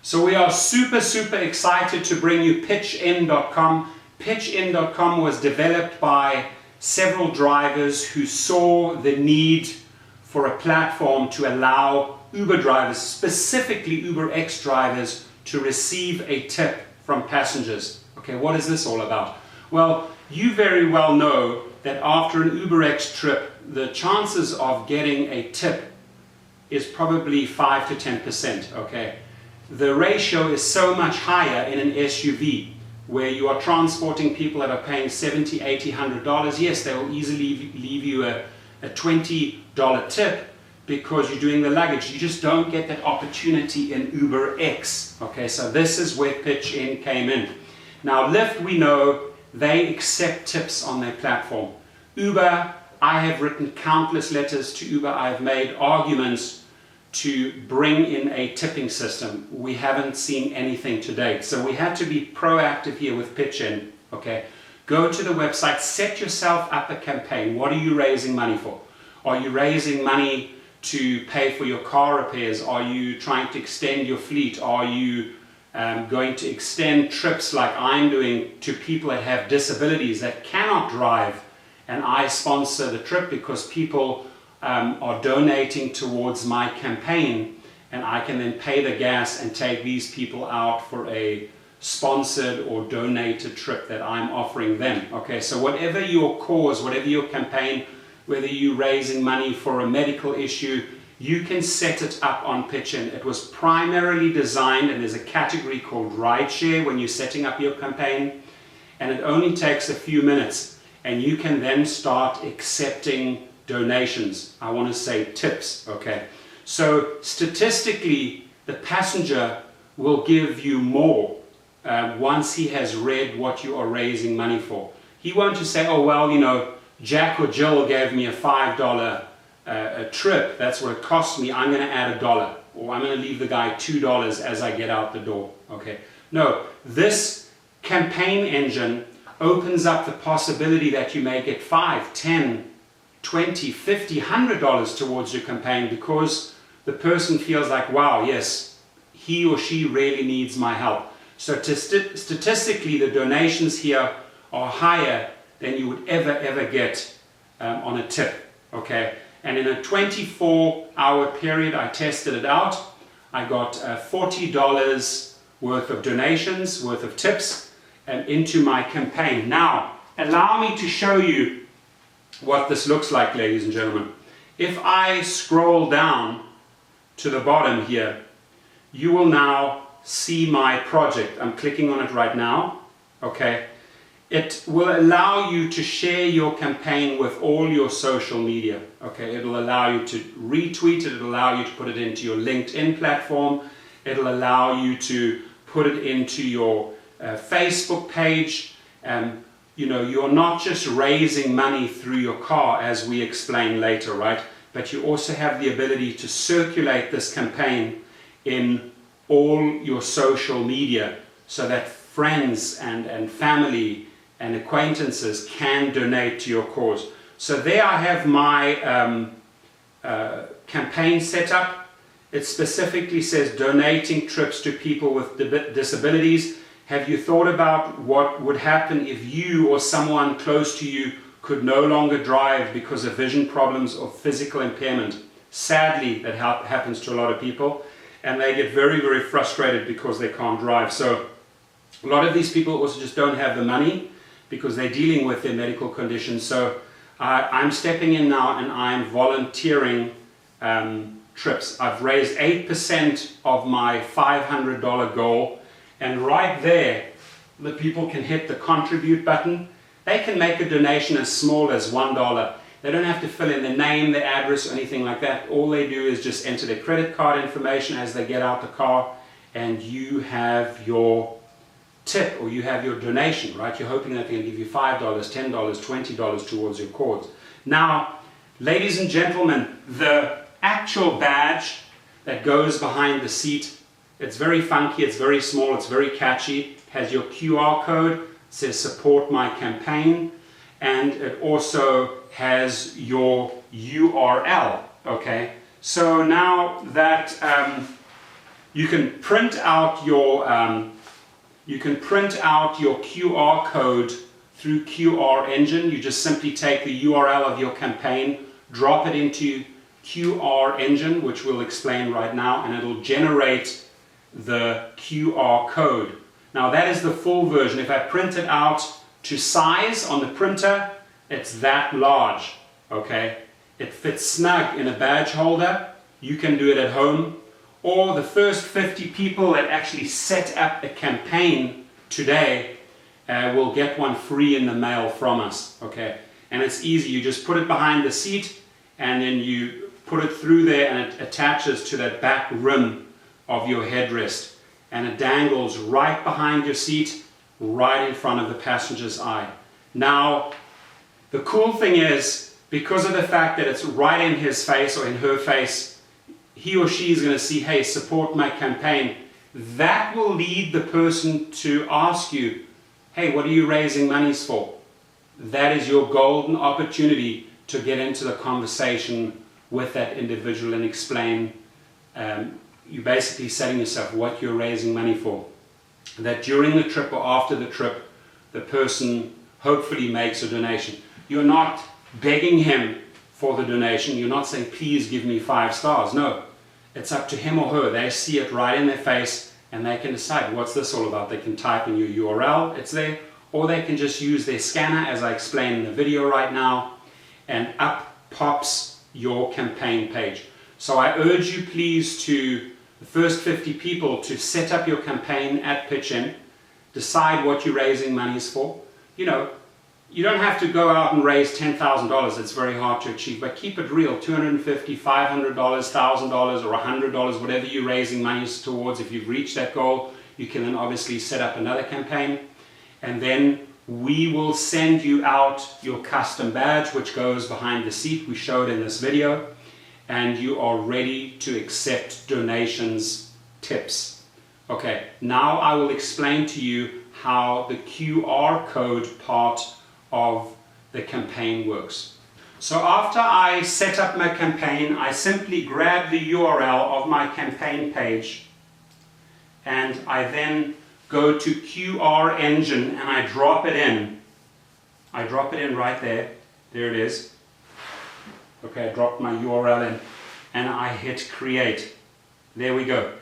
So we are super excited to bring you pitchin.com. Pitchin.com was developed by several drivers who saw the need for a platform to allow Uber drivers, specifically UberX drivers, to receive a tip from passengers. Okay, what is this all about? Well, you very well know that after an UberX trip, the chances of getting a tip is probably 5 to 10%, okay? The ratio is so much higher in an SUV, where you are transporting people that are paying $70, $80, $100. Yes, they will easily leave you a $20 tip because you're doing the luggage. You just don't get that opportunity in UberX, okay? So this is where Pitch-In came in. Now, Lyft, we know, they accept tips on their platform. Uber, I have written countless letters to Uber. I've made arguments to bring in a tipping system. We haven't seen anything to date. So we had to be proactive here with Pitch-In, okay? Go to the website, set yourself up a campaign. What are you raising money for? Are you raising money to pay for your car repairs? Are you trying to extend your fleet? Are you going to extend trips like I'm doing to people that have disabilities that cannot drive, and I sponsor the trip because people are donating towards my campaign, and I can then pay the gas and take these people out for a sponsored or donated trip that I'm offering them. Okay, so whatever your cause, whatever your campaign, whether you're raising money for a medical issue, you can set it up on Pitch-In. It was primarily designed, and there's a category called Rideshare when you're setting up your campaign, and it only takes a few minutes, and you can then start accepting donations. I want to say tips, okay? So statistically, the passenger will give you more once he has read what you are raising money for. He won't just say, oh, well, you know, Jack or Jill gave me a $5 a trip, that's what it cost me, I'm going to add $1, or I'm going to leave the guy $2 as I get out the door, okay? No, this campaign engine opens up the possibility that you may get $5, $10, $20, $50, $100 towards your campaign because the person feels like, wow, yes, he or she really needs my help. So statistically, the donations here are higher than you would ever get on a tip, okay? And in a 24-hour period, I tested it out. I got $40 worth of donations, worth of tips, into my campaign. Now, allow me to show you what this looks like, ladies and gentlemen. If I scroll down to the bottom here, you will now see my project. I'm clicking on it right now, okay? It will allow you to share your campaign with all your social media, okay? It'll allow you to retweet it, it'll allow you to put it into your LinkedIn platform, it'll allow you to put it into your Facebook page. You know, you're not just raising money through your car, as we explain later, right? But you also have the ability to circulate this campaign in all your social media so that friends and family and acquaintances can donate to your cause. So there I have my campaign set up. It specifically says donating trips to people with disabilities. Have you thought about what would happen if you or someone close to you could no longer drive because of vision problems or physical impairment? Sadly, that happens to a lot of people, and they get very frustrated because they can't drive. So a lot of these people also just don't have the money because they're dealing with their medical conditions. So I'm stepping in now and I'm volunteering trips. I've raised 8% of my $500 goal. And right there, the people can hit the contribute button. They can make a donation as small as $1. They don't have to fill in their name, their address, or anything like that. All they do is just enter their credit card information as they get out the car, and you have your tip, or you have your donation, right? You're hoping that they're going to give you $5, $10, $20 towards your cause. Now, ladies and gentlemen, the actual badge that goes behind the seat, it's very funky, it's very small, it's very catchy, has your QR code, it says support my campaign, and it also has your URL, okay? So now that You can print out your QR code through QR Engine. You just simply take the URL of your campaign, drop it into QR Engine, which we'll explain right now, and it'll generate the QR code. Now that is the full version. If I print it out to size on the printer, it's that large, okay? It fits snug in a badge holder. You can do it at home, or the first 50 people that actually set up a campaign today will get one free in the mail from us, okay? And it's easy. You just put it behind the seat, and then you put it through there, and it attaches to that back rim of your headrest, and it dangles right behind your seat, right in front of the passenger's eye. Now, the cool thing is, because of the fact that it's right in his face or in her face, he or she is going to see, hey, support my campaign. That will lead the person to ask you, hey, what are you raising monies for? That is your golden opportunity to get into the conversation with that individual and explain. You're basically setting yourself what you're raising money for. That during the trip or after the trip, the person hopefully makes a donation. You're not begging him for the donation. You're not saying, please give me 5 stars. No, it's up to him or her. They see it right in their face, and they can decide, what's this all about? They can type in your URL, it's there, or they can just use their scanner, as I explained in the video right now, and up pops your campaign page. So I urge you, please, to the first 50 people to set up your campaign at PitchIn, decide what you're raising monies for. You know, you don't have to go out and raise $10,000. It's very hard to achieve, but keep it real. $250, $500, $1,000, or $100, whatever you're raising monies towards. If you've reached that goal, you can then obviously set up another campaign, and then we will send you out your custom badge, which goes behind the seat we showed in this video, and you are ready to accept donations, tips. Okay, now I will explain to you how the QR code part of the campaign works. So after I set up my campaign, I simply grab the URL of my campaign page, and I then go to QR Engine and I drop it in. I drop it in right there. There it is. Okay, I dropped my URL in and I hit create. There we go.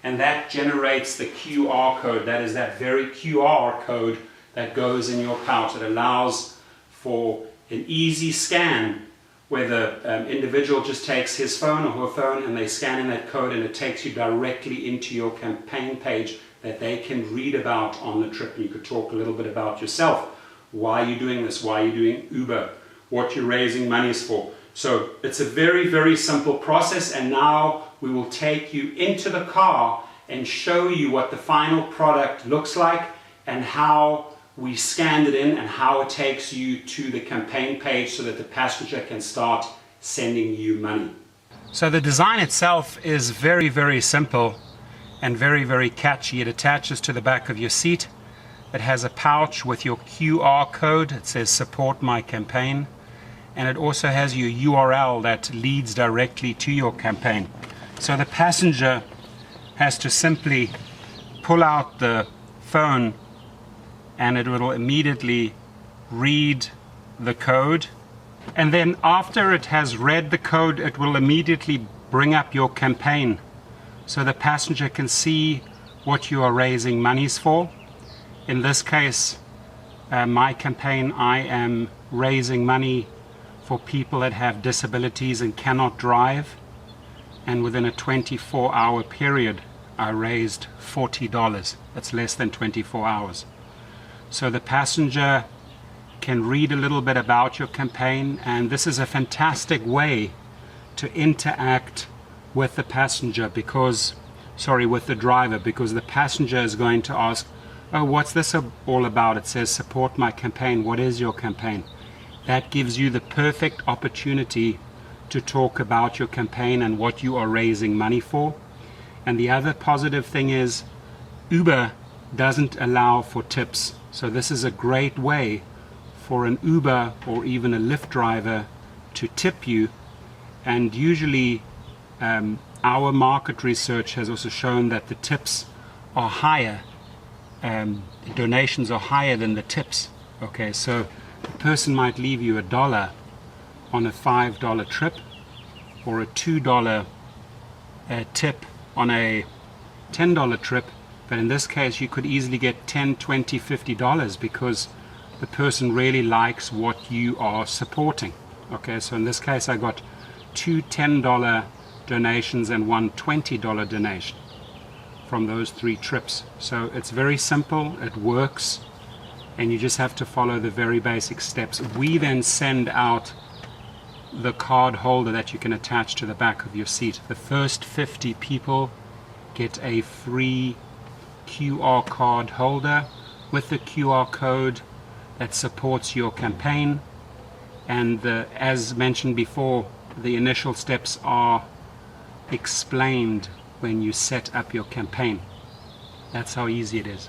And that generates the QR code. That is that very QR code that goes in your pouch. It allows for an easy scan where the individual just takes his phone or her phone and they scan in that code, and it takes you directly into your campaign page that they can read about on the trip. And you could talk a little bit about yourself. Why are you doing this? Why are you doing Uber? What you're raising monies for. So it's a very, very simple process, and now we will take you into the car and show you what the final product looks like and how we scanned it in and how it takes you to the campaign page so that the passenger can start sending you money. So the design itself is very, very simple and very, very catchy. It attaches to the back of your seat. It has a pouch with your QR code. It says support my campaign. And it also has your URL that leads directly to your campaign. So the passenger has to simply pull out the phone and it will immediately read the code. And then after it has read the code, it will immediately bring up your campaign so the passenger can see what you are raising monies for. In this case, my campaign, I am raising money for people that have disabilities and cannot drive, and within a 24-hour period I raised $40. That's less than 24 hours. So the passenger can read a little bit about your campaign, and this is a fantastic way to interact with the passenger with the driver, because the passenger is going to ask, oh, what's this all about? It says support my campaign. What is your campaign? That gives you the perfect opportunity to talk about your campaign and what you are raising money for. And the other positive thing is Uber doesn't allow for tips. So this is a great way for an Uber or even a Lyft driver to tip you. And usually our market research has also shown that the tips are higher, donations are higher than the tips. Okay, so a person might leave you $1 on a $5 trip, or a $2 tip on a $10 trip, but in this case you could easily get $10, $20, $50 because the person really likes what you are supporting. Okay, so in this case I got 2 $10 donations and 1 $20 donation from those 3 trips. So it's very simple, it works, and you just have to follow the very basic steps. We then send out the card holder that you can attach to the back of your seat. The first 50 people get a free QR card holder with the QR code that supports your campaign, and as mentioned before, the initial steps are explained when you set up your campaign. That's how easy it is.